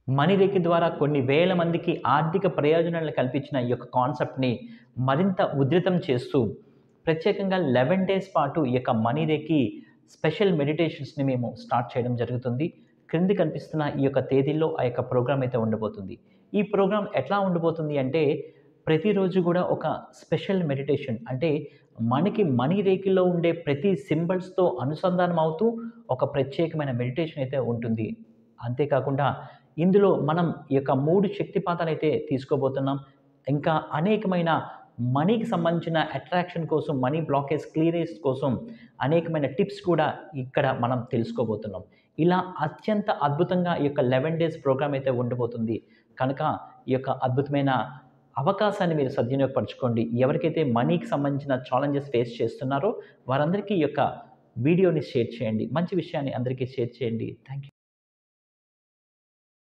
మణిరేకి ద్వారా కొన్ని వేల మందికి ఆర్థిక ప్రయోజనాలను కల్పించిన ఈ యొక్క కాన్సెప్ట్‌ని మరింత ఉధృతం చేస్తూ, ప్రత్యేకంగా 11 డేస్ పాటు ఈ యొక్క మణిరేకి స్పెషల్ మెడిటేషన్స్‌ని మేము స్టార్ట్ చేయడం జరుగుతుంది. క్రింద కనిపిస్తున్న ఈ యొక్క తేదీల్లో ఆ యొక్క ప్రోగ్రామ్ అయితే ఉండబోతుంది. ఈ ప్రోగ్రామ్ ఎట్లా ఉండబోతుంది అంటే, ప్రతిరోజు గూడా ఒక స్పెషల్ మెడిటేషన్ అంటే, మనకి మణిరేకిలో ఉండే ప్రతి సింబల్స్‌తో అనుసంధానం అవుతూ, ఒక ప్రత్యేకమైన మెడిటేషన్ అయితే ఉంటుంది. అంతేకాకుండా ఇందులో మనం ఈ యొక్క 3 శక్తిపాతాలైతే తీసుకోబోతున్నాం. ఇంకా అనేకమైన మనీకి సంబంధించిన అట్రాక్షన్ కోసం, మనీ బ్లాకేజ్ క్లియరెన్స్ కోసం అనేకమైన టిప్స్ కూడా ఇక్కడ మనం తెలుసుకోబోతున్నాం. ఇలా అత్యంత అద్భుతంగా ఈ యొక్క 11 డేస్ ప్రోగ్రామ్ అయితే ఉండబోతుంది. కనుక ఈ యొక్క అద్భుతమైన అవకాశాన్ని మీరు సద్వినియోగపరచుకోండి. ఎవరికైతే మనీకి సంబంధించిన ఛాలెంజెస్ ఫేస్ చేస్తున్నారో వారందరికీ ఈ యొక్క వీడియోని షేర్ చేయండి. మంచి విషయాన్ని అందరికీ షేర్ చేయండి. Thank you.